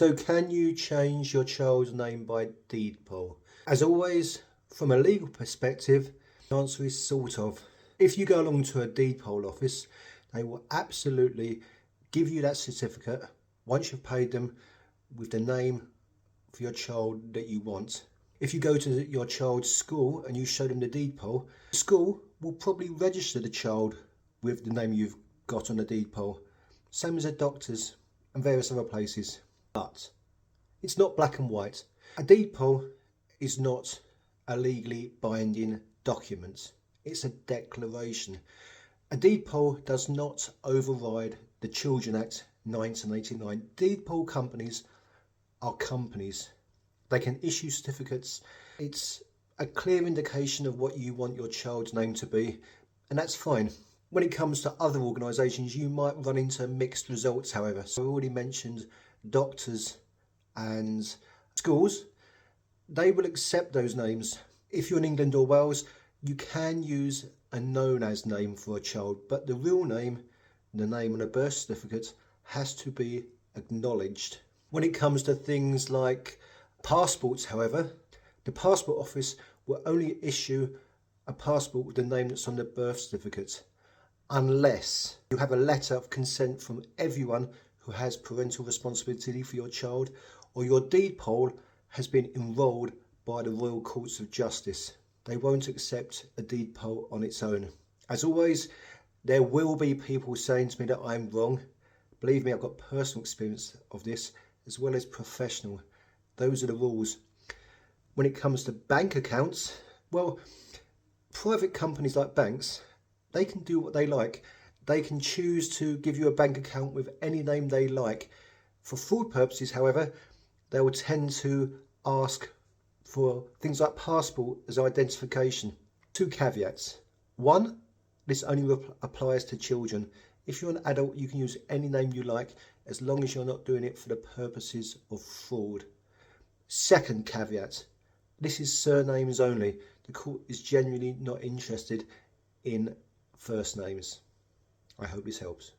So can you change your child's name by deed poll? As always, from a legal perspective, the answer is sort of. If you go along to a deed poll office, they will absolutely give you that certificate once you've paid them with the name for your child that you want. If you go to your child's school and you show them the deed poll, the school will probably register the child with the name you've got on the deed poll. Same as at doctors and various other places. But it's not black and white. A deed poll is not a legally binding document. It's a declaration. A deed poll does not override the Children Act 1989. Deed poll companies are companies. They can issue certificates. It's a clear indication of what you want your child's name to be, and that's fine. When it comes to other organisations, you might run into mixed results, however. So I already mentioned doctors and schools. They will accept those names. If you're in England or Wales, you can use a known as name for a child, but the real name, the name on a birth certificate, has to be acknowledged. When it comes to things like passports, however, the passport office will only issue a passport with the name that's on the birth certificate, unless you have a letter of consent from everyone who has parental responsibility for your child, or your deed poll has been enrolled by the Royal Courts of Justice. They won't accept a deed poll on its own. As always, there will be people saying to me that I'm wrong. Believe me, I've got personal experience of this as well as professional. Those are the rules. When it comes to bank accounts, well, private companies like banks, they can do what they like. They can choose to give you a bank account with any name they like. For fraud purposes, however, they will tend to ask for things like passport as identification. Two caveats. One, this only applies to children. If you're an adult, you can use any name you like as long as you're not doing it for the purposes of fraud. Second caveat, this is surnames only. The court is genuinely not interested in first names. I hope this helps.